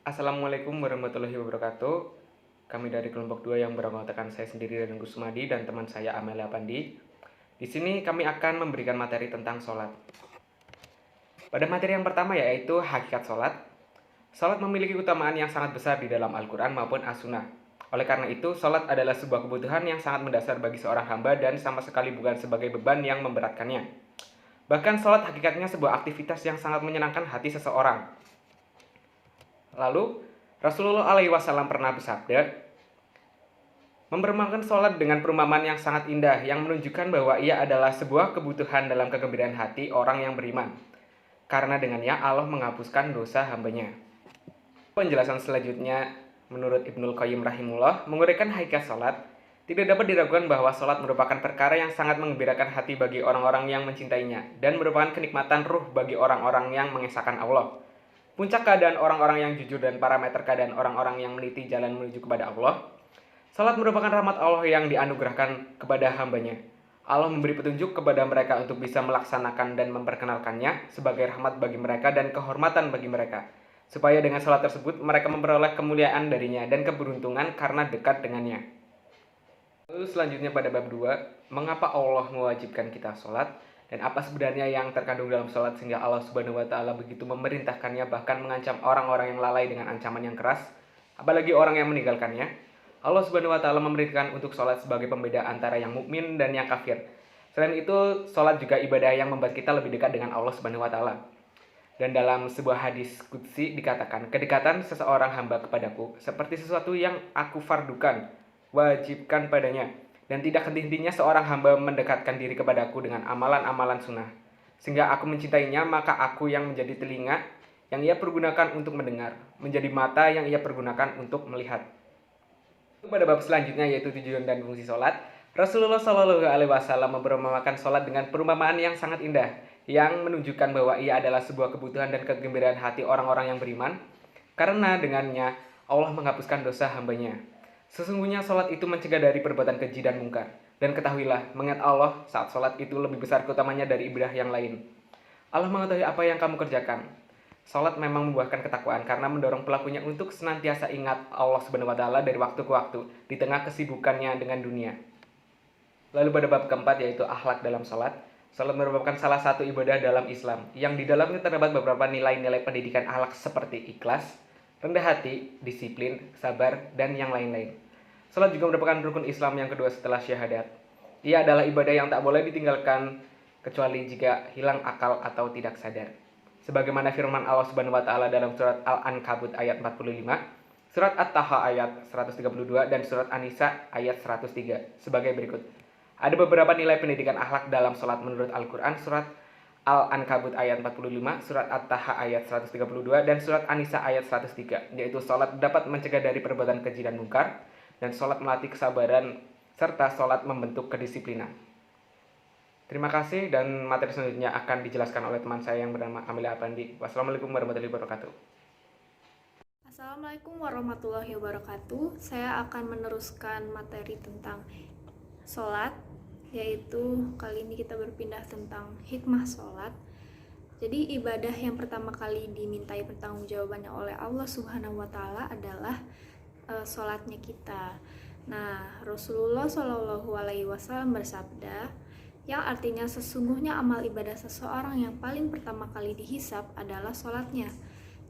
Assalamualaikum warahmatullahi wabarakatuh. Kami dari kelompok 2 yang beranggotakan saya sendiri dan Gus Sumadi dan teman saya Amelia Pandi. Di sini kami akan memberikan materi tentang sholat. Pada materi yang pertama yaitu hakikat sholat. Sholat memiliki utamaan yang sangat besar di dalam Al-Quran maupun As-Sunnah. Oleh karena itu, sholat adalah sebuah kebutuhan yang sangat mendasar bagi seorang hamba dan sama sekali bukan sebagai beban yang memberatkannya. Bahkan sholat hakikatnya sebuah aktivitas yang sangat menyenangkan hati seseorang. Lalu, Rasulullah SAW pernah bersabda, memperumpamakan sholat dengan perumpamaan yang sangat indah yang menunjukkan bahwa ia adalah sebuah kebutuhan dalam kegembiraan hati orang yang beriman. Karena dengannya Allah menghapuskan dosa hambanya. Penjelasan selanjutnya menurut Ibnul Qayyim rahimullah menguraikan hakikat sholat, tidak dapat diragukan bahwa sholat merupakan perkara yang sangat menggembirakan hati bagi orang-orang yang mencintainya dan merupakan kenikmatan ruh bagi orang-orang yang mengesahkan Allah. Puncak keadaan orang-orang yang jujur dan parameter keadaan orang-orang yang meniti jalan menuju kepada Allah. Salat merupakan rahmat Allah yang dianugerahkan kepada hambanya. Allah memberi petunjuk kepada mereka untuk bisa melaksanakan dan memperkenalkannya sebagai rahmat bagi mereka dan kehormatan bagi mereka. Supaya dengan salat tersebut mereka memperoleh kemuliaan darinya dan keberuntungan karena dekat dengannya. Lalu selanjutnya pada bab 2, mengapa Allah mewajibkan kita sholat? Dan apa sebenarnya yang terkandung dalam sholat sehingga Allah Subhanahu wa Ta'ala begitu memerintahkannya, bahkan mengancam orang-orang yang lalai dengan ancaman yang keras, apalagi orang yang meninggalkannya. Allah Subhanahu wa Ta'ala memerintahkan untuk sholat sebagai pembeda antara yang mukmin dan yang kafir. Selain itu, sholat juga ibadah yang membuat kita lebih dekat dengan Allah Subhanahu wa Ta'ala. Dan dalam sebuah hadis qudsi dikatakan, kedekatan seseorang hamba kepadaku seperti sesuatu yang aku fardukan, wajibkan padanya. Dan tidak henti-hentinya seorang hamba mendekatkan diri kepadaku dengan amalan-amalan sunnah. Sehingga aku mencintainya, maka aku yang menjadi telinga yang ia pergunakan untuk mendengar, menjadi mata yang ia pergunakan untuk melihat. Pada bab selanjutnya yaitu tujuan dan fungsi sholat, Rasulullah SAW memperumpamakan sholat dengan perumpamaan yang sangat indah, yang menunjukkan bahwa ia adalah sebuah kebutuhan dan kegembiraan hati orang-orang yang beriman, karena dengannya Allah menghapuskan dosa hambanya. Sesungguhnya sholat itu mencegah dari perbuatan keji dan mungkar. Dan ketahuilah, mengingat Allah saat sholat itu lebih besar keutamanya dari ibadah yang lain. Allah mengetahui apa yang kamu kerjakan. Sholat memang membuahkan ketakwaan karena mendorong pelakunya untuk senantiasa ingat Allah Subhanahu wa Ta'ala dari waktu ke waktu di tengah kesibukannya dengan dunia. Lalu pada bab keempat yaitu akhlak dalam sholat. Sholat merupakan salah satu ibadah dalam Islam yang di dalamnya terdapat beberapa nilai-nilai pendidikan akhlak seperti ikhlas, rendah hati, disiplin, sabar, dan yang lain-lain. Salat juga merupakan rukun Islam yang kedua setelah syahadat. Ia adalah ibadah yang tak boleh ditinggalkan kecuali jika hilang akal atau tidak sadar. Sebagaimana firman Allah Subhanahu wa Ta'ala dalam surat Al-Ankabut ayat 45, surat At-Taha ayat 132 dan surat An-Nisa ayat 103 sebagai berikut. Ada beberapa nilai pendidikan akhlak dalam salat menurut Al-Qur'an, surat Al-Ankabut ayat 45, surat At-Taha ayat 132 dan surat An-Nisa ayat 103, yaitu salat dapat mencegah dari perbuatan keji dan mungkar. Dan sholat melatih kesabaran, serta sholat membentuk kedisiplinan. Terima kasih dan materi selanjutnya akan dijelaskan oleh teman saya yang bernama Amelia Pandi. Wassalamualaikum warahmatullahi wabarakatuh. Assalamualaikum warahmatullahi wabarakatuh. Saya akan meneruskan materi tentang sholat, yaitu kali ini kita berpindah tentang hikmah sholat. Jadi ibadah yang pertama kali dimintai pertanggungjawabannya oleh Allah Subhanahu wa Ta'ala adalah sholatnya kita. Nah, Rasulullah Shallallahu Alaihi Wasallam bersabda, yang artinya sesungguhnya amal ibadah seseorang yang paling pertama kali dihisap adalah sholatnya.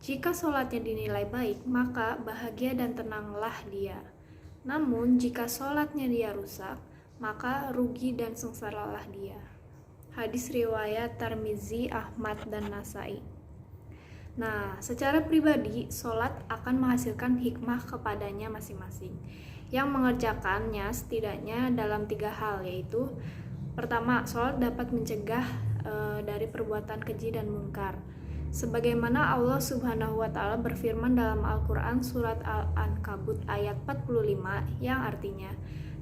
Jika sholatnya dinilai baik, maka bahagia dan tenanglah dia. Namun, jika sholatnya dia rusak, maka rugi dan sengsaralah dia. Hadis riwayat Tirmizi, Ahmad, dan Nasai. Nah, secara pribadi, sholat akan menghasilkan hikmah kepadanya masing-masing. Yang mengerjakannya setidaknya dalam 3 hal, yaitu pertama, sholat dapat mencegah dari perbuatan keji dan mungkar. Sebagaimana Allah Subhanahu wa Ta'ala berfirman dalam Al-Quran surat Al-Ankabut ayat 45 yang artinya,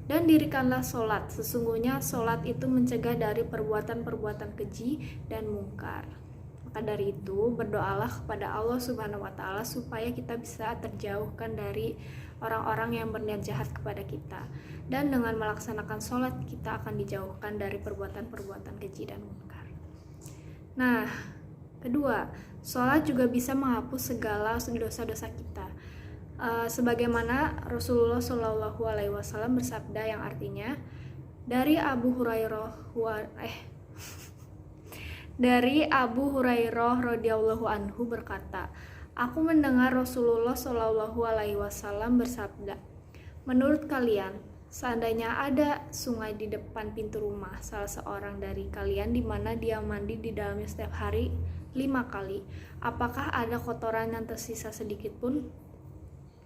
dan dirikanlah sholat, sesungguhnya sholat itu mencegah dari perbuatan-perbuatan keji dan mungkar. Maka dari itu, berdoalah kepada Allah Subhanahu wa Ta'ala supaya kita bisa terjauhkan dari orang-orang yang berniat jahat kepada kita. Dan dengan melaksanakan sholat, kita akan dijauhkan dari perbuatan-perbuatan keji dan munkar. Nah, Kedua, sholat juga bisa menghapus segala dosa-dosa kita. Sebagaimana Rasulullah Shallallahu Alaihi Wasallam bersabda yang artinya dari Abu Hurairah radhiyallahu anhu berkata, aku mendengar Rasulullah Shallallahu Alaihi Wasallam bersabda, menurut kalian, seandainya ada sungai di depan pintu rumah salah seorang dari kalian di mana dia mandi di dalamnya setiap hari 5 kali, apakah ada kotoran yang tersisa sedikit pun?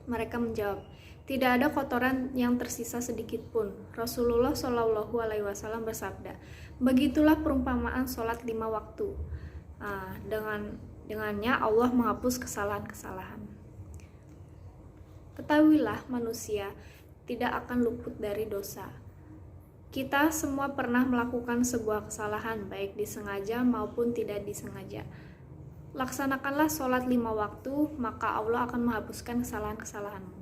Mereka menjawab, tidak ada kotoran yang tersisa sedikit pun. Rasulullah Shallallahu Alaihi Wasallam bersabda, begitulah perumpamaan sholat 5 waktu. Dengannya Allah menghapus kesalahan-kesalahan. Ketahuilah manusia tidak akan luput dari dosa. Kita semua pernah melakukan sebuah kesalahan, baik disengaja maupun tidak disengaja. Laksanakanlah sholat 5 waktu, maka Allah akan menghapuskan kesalahan-kesalahanmu.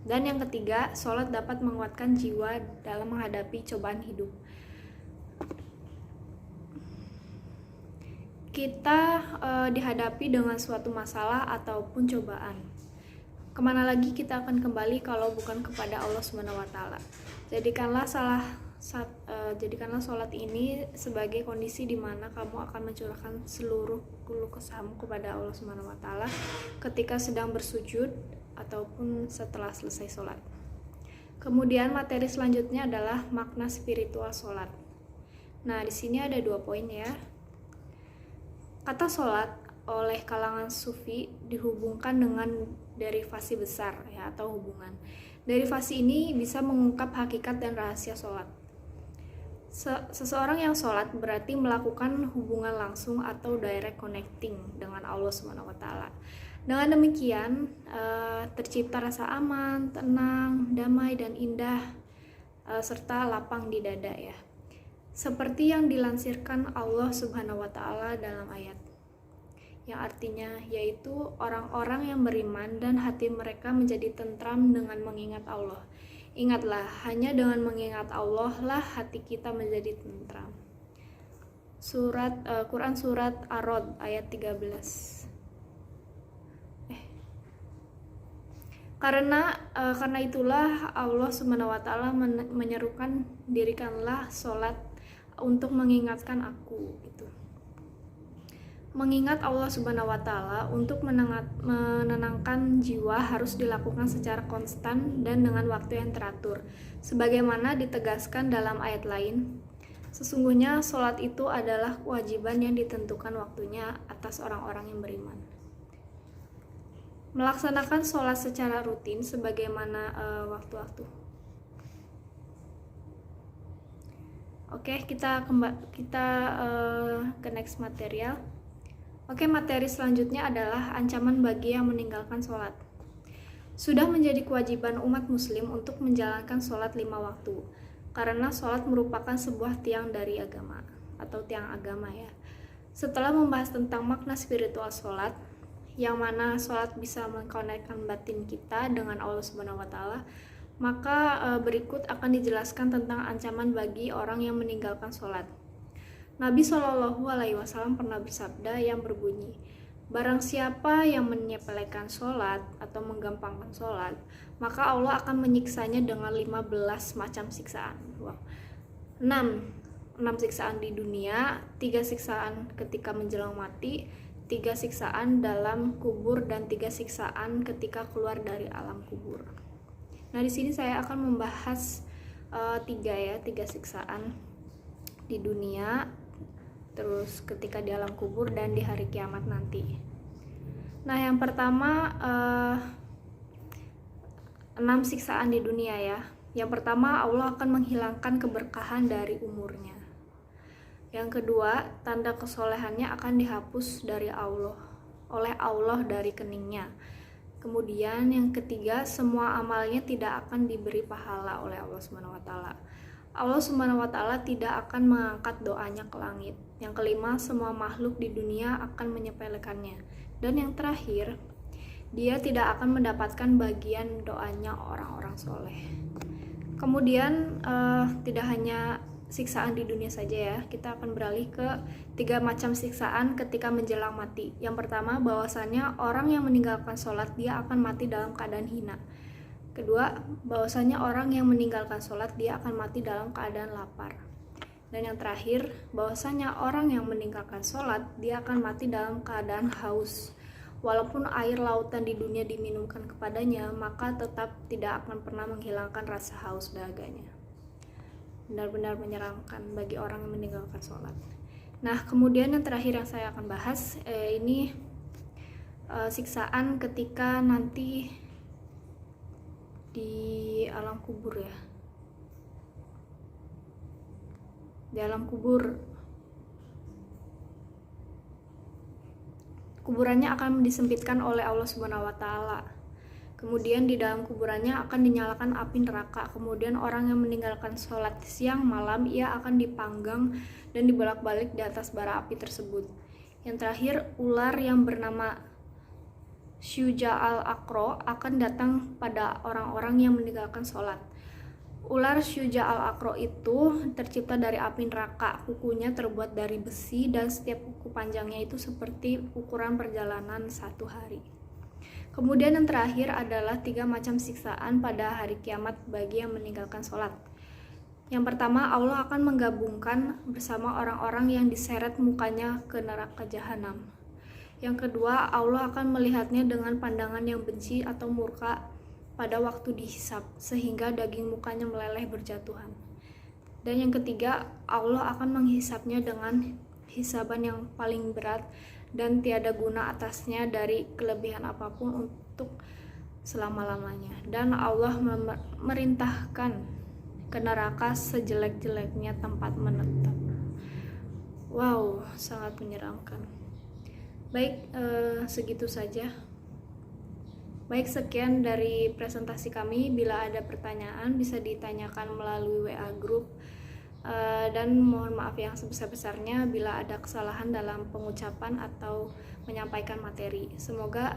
Dan yang ketiga, sholat dapat menguatkan jiwa dalam menghadapi cobaan hidup. Kita dihadapi dengan suatu masalah ataupun cobaan. Kemana lagi kita akan kembali kalau bukan kepada Allah Subhanahu wa Ta'ala. Jadikanlah sholat ini sebagai kondisi di mana kamu akan mencurahkan seluruh keluh kesahmu kepada Allah Subhanahu wa Ta'ala ketika sedang bersujud ataupun setelah selesai sholat. Kemudian materi selanjutnya adalah makna spiritual sholat. Nah, di sini ada 2 poin ya. Kata sholat oleh kalangan sufi dihubungkan dengan derivasi besar ya, atau hubungan. Derivasi ini bisa mengungkap hakikat dan rahasia sholat. Seseorang yang sholat berarti melakukan hubungan langsung atau direct connecting dengan Allah Subhanahu wa Ta'ala. Dengan demikian tercipta rasa aman, tenang, damai dan indah serta lapang di dada ya. Seperti yang dilansirkan Allah Subhanahu wa Ta'ala dalam ayat yang artinya yaitu orang-orang yang beriman dan hati mereka menjadi tentram dengan mengingat Allah. Ingatlah, hanya dengan mengingat Allah lah hati kita menjadi tentram. Quran surat Ar-Rod ayat 13. Karena itulah Allah Subhanahu wa Ta'ala menyerukan, dirikanlah sholat untuk mengingatkan aku gitu. Mengingat Allah Subhanahu wa Ta'ala untuk menenangkan jiwa harus dilakukan secara konstan dan dengan waktu yang teratur. Sebagaimana ditegaskan dalam ayat lain, sesungguhnya sholat itu adalah kewajiban yang ditentukan waktunya atas orang-orang yang beriman. Melaksanakan sholat secara rutin sebagaimana waktu-waktu. Oke, kita ke next material. Oke, materi selanjutnya adalah ancaman bagi yang meninggalkan sholat. Sudah menjadi kewajiban umat muslim untuk menjalankan sholat 5 waktu, karena sholat merupakan sebuah tiang dari agama, atau tiang agama ya. Setelah membahas tentang makna spiritual sholat, yang mana sholat bisa mengkonekkan batin kita dengan Allah Subhanahu wa Ta'ala, maka berikut akan dijelaskan tentang ancaman bagi orang yang meninggalkan sholat. Nabi Shallallahu Alaihi Wasallam pernah bersabda yang berbunyi, barang siapa yang menyepelekan sholat atau menggampangkan sholat, maka Allah akan menyiksanya dengan 15 macam siksaan. Wow. 6 siksaan di dunia, 3 siksaan ketika menjelang mati, 3 siksaan dalam kubur, dan 3 siksaan ketika keluar dari alam kubur. Nah, di sini saya akan membahas 3 siksaan di dunia, terus ketika di alam kubur dan di hari kiamat nanti. Nah, yang pertama 6 siksaan di dunia ya. Yang pertama, Allah akan menghilangkan keberkahan dari umurnya. Yang kedua, tanda kesolehannya akan dihapus oleh Allah dari keningnya. Kemudian yang ketiga, semua amalnya tidak akan diberi pahala oleh Allah Subhanahu wa Ta'ala. Allah Subhanahu wa Ta'ala tidak akan mengangkat doanya ke langit. Yang kelima, semua makhluk di dunia akan menyepelekannya. Dan yang terakhir, dia tidak akan mendapatkan bagian doanya orang-orang soleh. Kemudian tidak hanya siksaan di dunia saja ya. Kita akan beralih ke 3 macam siksaan ketika menjelang mati. Yang pertama, bahwasannya orang yang meninggalkan sholat dia akan mati dalam keadaan hina. Kedua, bahwasannya orang yang meninggalkan sholat dia akan mati dalam keadaan lapar. Dan yang terakhir, bahwasannya orang yang meninggalkan sholat dia akan mati dalam keadaan haus. Walaupun air lautan di dunia diminumkan kepadanya, maka tetap tidak akan pernah menghilangkan rasa haus dahaganya. Benar-benar menyeramkan bagi orang yang meninggalkan sholat. Nah, kemudian yang terakhir yang saya akan bahas, ini siksaan ketika nanti di alam kubur ya. Di alam kubur, kuburannya akan disempitkan oleh Allah Subhanahu wa Ta'ala. Kemudian di dalam kuburannya akan dinyalakan api neraka. Kemudian orang yang meninggalkan sholat siang malam, ia akan dipanggang dan dibolak-balik di atas bara api tersebut. Yang terakhir, ular yang bernama Syuja al-Aqra akan datang pada orang-orang yang meninggalkan sholat. Ular Syuja al-Aqra itu tercipta dari api neraka. Kukunya terbuat dari besi dan setiap kuku panjangnya itu seperti ukuran perjalanan 1 hari. Kemudian yang terakhir adalah 3 macam siksaan pada hari kiamat bagi yang meninggalkan sholat. Yang pertama, Allah akan menggabungkan bersama orang-orang yang diseret mukanya ke neraka jahanam. Yang kedua, Allah akan melihatnya dengan pandangan yang benci atau murka pada waktu dihisab, sehingga daging mukanya meleleh berjatuhan. Dan yang ketiga, Allah akan menghisapnya dengan hisaban yang paling berat dan tiada guna atasnya dari kelebihan apapun untuk selama-lamanya. Dan Allah memerintahkan ke neraka sejelek-jeleknya tempat menetap. Wow, sangat menyeramkan. Baik, segitu saja. Baik, sekian dari presentasi kami. Bila ada pertanyaan bisa ditanyakan melalui WA group. Dan mohon maaf yang sebesar-besarnya bila ada kesalahan dalam pengucapan atau menyampaikan materi. Semoga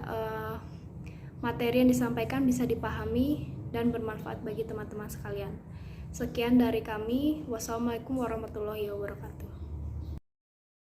materi yang disampaikan bisa dipahami dan bermanfaat bagi teman-teman sekalian. Sekian dari kami. Wassalamualaikum warahmatullahi wabarakatuh.